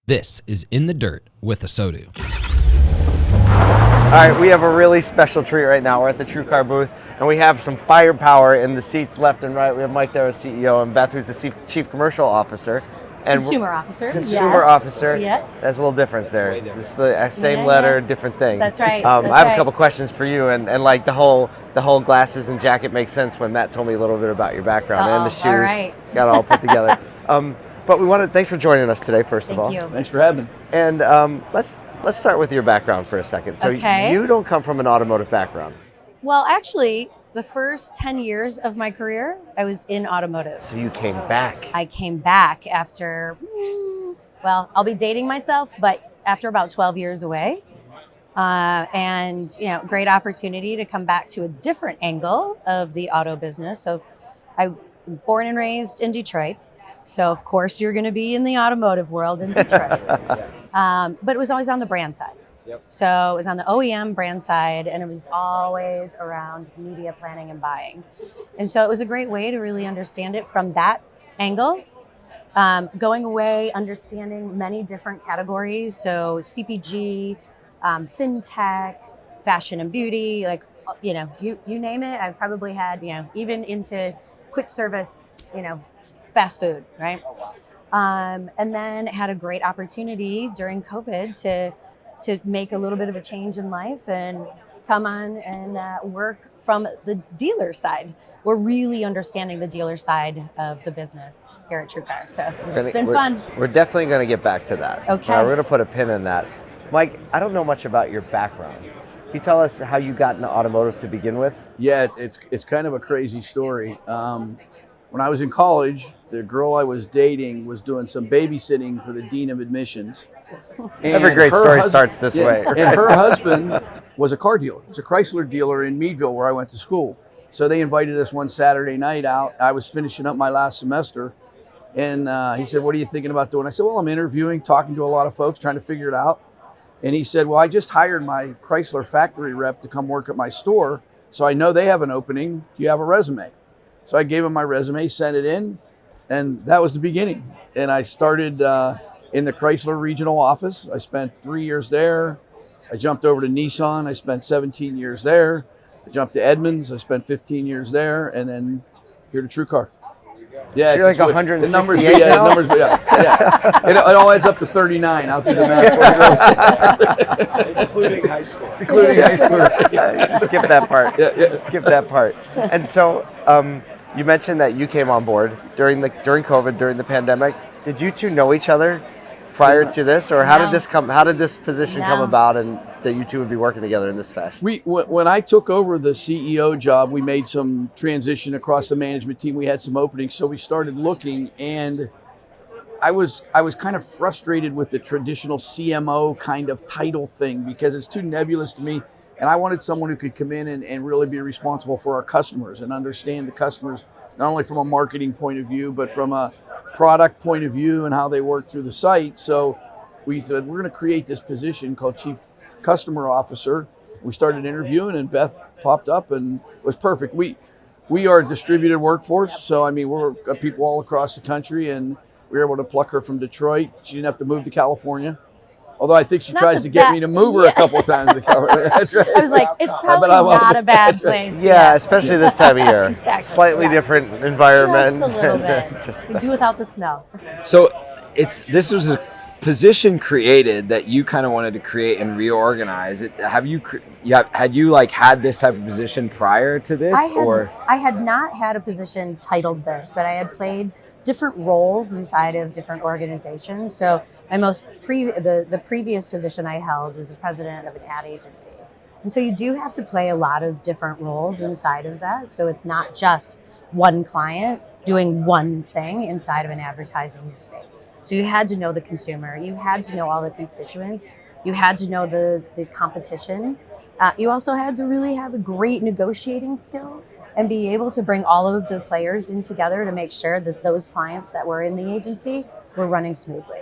This is In the Dirt with ASOTU. All right, we have a really special treat right now. We're at the TrueCar booth, and we have some firepower in the seats left and right. We have Mike Darrow, CEO, and Beth, who's the Chief Commercial Officer. And Consumer Officer. Consumer Officer. Yeah. There's a little difference there. This is the same letter, different thing. That's right. I have a couple questions for you, and like the whole glasses and jacket makes sense when Matt told me a little bit about your background and the shoes. All right. Got it all put together. But we wanted, thanks for joining us today, first of all. Thank you. Thanks for having me. And let's start with your background for a second. So you don't come from an automotive background. Well, actually, the first 10 years of my career, I was in automotive. So you came back. I came back after, well, I'll be dating myself, but after about 12 years away. And, great opportunity to come back to a different angle of the auto business. So I was born and raised in Detroit. So, of course, you're going to be in the automotive world in Detroit. But it was always on the brand side. Yep. So it was on the OEM brand side, and it was always around media planning and buying. And so it was a great way to really understand it from that angle. Going away, understanding many different categories. So CPG, fintech, fashion and beauty, you name it. I've probably had, even into quick service, fast food, right? And then had a great opportunity during COVID to make a little bit of a change in life and come on and work from the dealer side. We're really understanding the dealer side of the business here at TrueCar. So it's been fun. We're definitely going to get back to that. Okay. We're going to put a pin in that. Mike, I don't know much about your background. Can you tell us how you got into automotive to begin with? Yeah, it's kind of a crazy story. When I was in college, the girl I was dating was doing some babysitting for the dean of admissions. Every great story starts this way. And her husband was a car dealer. He was a Chrysler dealer in Meadville, where I went to school. So they invited us one Saturday night out. I was finishing up my last semester. And he said, "What are you thinking about doing?" I said, "Well, I'm interviewing, talking to a lot of folks, trying to figure it out." And he said, "Well, I just hired my Chrysler factory rep to come work at my store. So I know they have an opening. Do you have a resume?" So I gave him my resume, sent it in, and that was the beginning. And I started in the Chrysler regional office. I spent 3 years there. I jumped over to Nissan. I spent 17 years there. I jumped to Edmunds. I spent 15 years there, and then here to TrueCar. Yeah, you're like 168 the numbers, now? the numbers, yeah. It all adds up to 39. I'll do the math for you. Including high school. Including high school. Just skip that part. Yeah. Skip that part. And so you mentioned that you came on board during COVID, during the pandemic. Did you two know each other prior to this, or how did this come? How did this position come about, and that you two would be working together in this fashion? When I took over the CEO job, we made some transition across the management team. We had some openings, so we started looking, and I was kind of frustrated with the traditional CMO kind of title thing because it's too nebulous to me. And I wanted someone who could come in and really be responsible for our customers and understand the customers, not only from a marketing point of view, but from a product point of view and how they work through the site. So we said, we're going to create this position called Chief Customer Officer. We started interviewing, and Beth popped up and was perfect. We are a distributed workforce. So, we're people all across the country, and we were able to pluck her from Detroit. She didn't have to move to California. Although I think she tries to get me to move her a couple of times to California. That's right. I was like, it's probably not a bad place. Yeah, especially this time of year. Exactly. Slightly different environment. Just a little bit. We do without the snow. So this was a position created that you kind of wanted to create and reorganize. Had you had this type of position prior to this, I had not had a position titled this, but I had played different roles inside of different organizations. So my the previous position I held was the president of an ad agency. And so you do have to play a lot of different roles inside of that. So it's not just one client doing one thing inside of an advertising space. So you had to know the consumer, you had to know all the constituents, you had to know the competition. You also had to really have a great negotiating skill and be able to bring all of the players in together to make sure that those clients that were in the agency were running smoothly.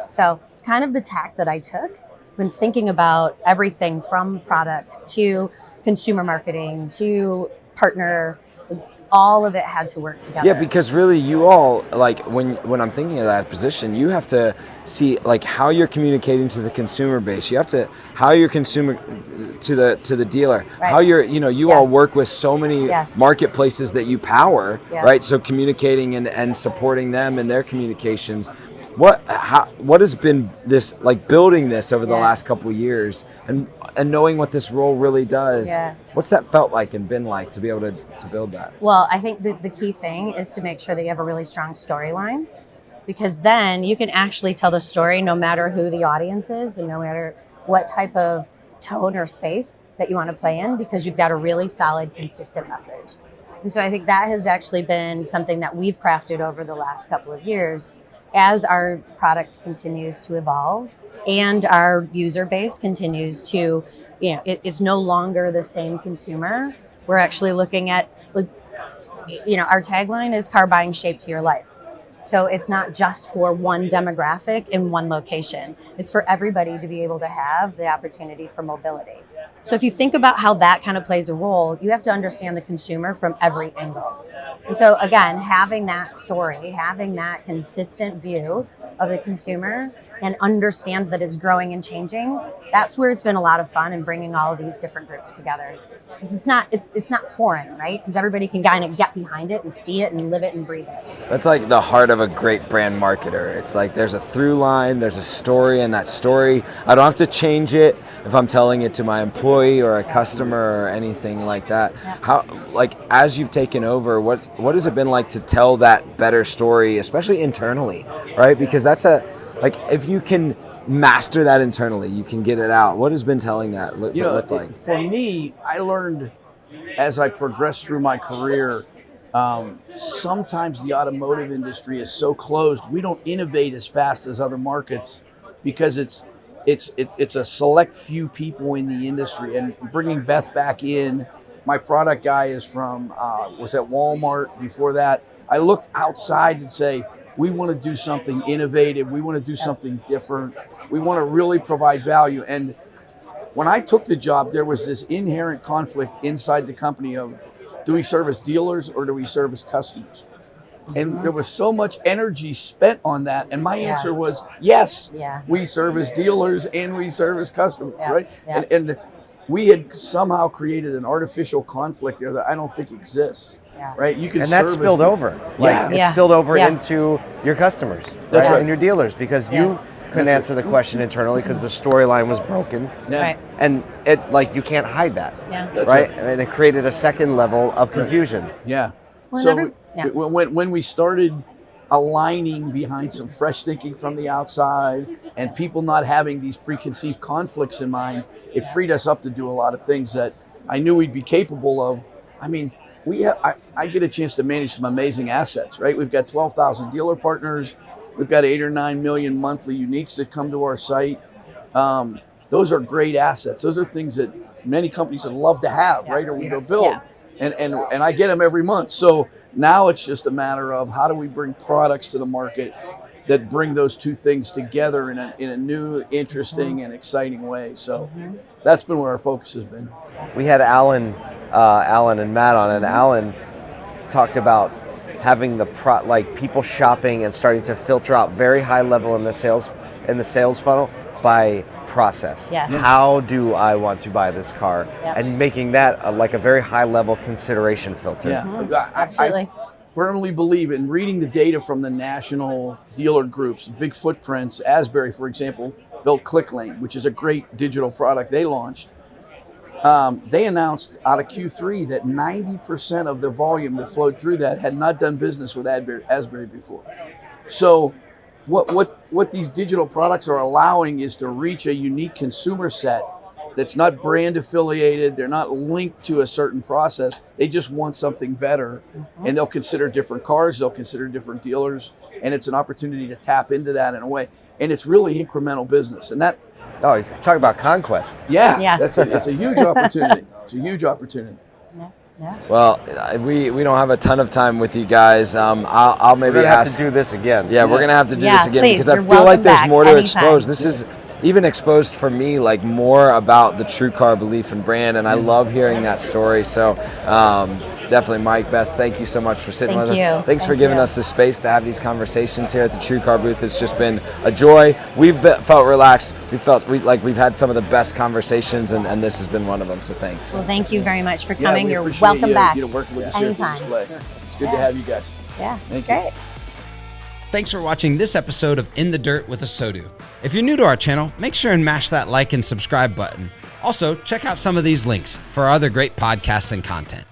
So it's kind of the tack that I took when thinking about everything from product to consumer marketing to partner all of it had to work together. Yeah, because really you all, like when I'm thinking of that position, you have to see like how you're communicating to the consumer base. You have to how you're consumer to the dealer. Right. How you're you all work with so many Yes. marketplaces that you power, Yeah. right? So communicating and supporting them in their communications. What has been this like building this over the Yeah. last couple of years and knowing what this role really does? Yeah. What's that felt like and been like to be able to build that? Well, I think the key thing is to make sure that you have a really strong storyline, because then you can actually tell the story no matter who the audience is and no matter what type of tone or space that you want to play in, because you've got a really solid, consistent message. And so I think that has actually been something that we've crafted over the last couple of years as our product continues to evolve and our user base continues to, it's no longer the same consumer. We're actually looking at, our tagline is car buying shaped to your life. So it's not just for one demographic in one location. It's for everybody to be able to have the opportunity for mobility. So if you think about how that kind of plays a role, you have to understand the consumer from every angle. And so again, having that story, having that consistent view of the consumer and understand that it's growing and changing, that's where it's been a lot of fun in bringing all of these different groups together. Because it's not foreign, right? Because everybody can kind of get behind it and see it and live it and breathe it. That's like the heart of a great brand marketer. It's like there's a through line, there's a story, and that story, I don't have to change it if I'm telling it to my employee or a customer or anything like that. Yeah. How, like, as you've taken over, what has it been like to tell that better story, especially internally, right? Because that's if you can master that internally, you can get it out. What has been telling that look like? For me, I learned as I progressed through my career, sometimes the automotive industry is so closed. We don't innovate as fast as other markets because it's a select few people in the industry. And bringing Beth back in, my product guy is from was at Walmart. Before that, I looked outside and say, we want to do something innovative. We want to do something different. We want to really provide value. And when I took the job, there was this inherent conflict inside the company of, do we service dealers or do we service customers? And there was so much energy spent on that. And my answer was, yes, we service dealers and we service customers, right? Yeah. And we had somehow created an artificial conflict there that I don't think exists. Yeah. Right, you can and that's spilled over. It's spilled over into your customers, That's right. and your dealers, because you couldn't answer the question internally because the storyline was broken. Yeah. Right. And you can't hide that. Yeah. That's right? right. And it created a second level of confusion. Yeah. Well, So when we started aligning behind some fresh thinking from the outside and people not having these preconceived conflicts in mind, it freed us up to do a lot of things that I knew we'd be capable of. I mean, I get a chance to manage some amazing assets, right? We've got 12,000 dealer partners. We've got 8 or 9 million monthly uniques that come to our site. Those are great assets. Those are things that many companies would love to have, right? Or we go build. Yeah. And I get them every month. So now it's just a matter of how do we bring products to the market that bring those two things together in a new, interesting, and exciting way. So that's been where our focus has been. We had Alan and Matt on, and Alan talked about having people shopping and starting to filter out very high level in the sales funnel by process. Yes. How do I want to buy this car? Yep. And making that a very high level consideration filter. Yeah, Absolutely. I firmly believe in reading the data from the national dealer groups, big footprints. Asbury, for example, built ClickLane, which is a great digital product they launched. They announced out of Q3 that 90% of the volume that flowed through that had not done business with Asbury before. So what these digital products are allowing is to reach a unique consumer set that's not brand affiliated. They're not linked to a certain process. They just want something better. And they'll consider different cars. They'll consider different dealers. And it's an opportunity to tap into that in a way. And it's really incremental business. And that, Oh, talk about conquest. yeah, Yes. it's a huge opportunity. It's a huge opportunity. Yeah. Well, we don't have a ton of time with you guys. I'll maybe We're gonna ask. have to do this again. Yeah, we're gonna have to do Yeah, this again please, because I you're feel like welcome there's back more to anytime. expose. This is, even exposed for me like more about the TrueCar belief and brand, and I love hearing that story. So definitely, Mike, Beth, thank you so much for sitting with us. Thanks for giving us the space to have these conversations here at the TrueCar booth. It's just been a joy. We've felt relaxed. Like we've had some of the best conversations, and this has been one of them. So thanks. Well, thank you very much for coming. You're appreciate welcome back. Working with us anytime. Display. It's good to have you guys. Yeah, thank great. you. Thanks for watching this episode of In the Dirt with ASOTU. If you're new to our channel, make sure and mash that like and subscribe button. Also, check out some of these links for our other great podcasts and content.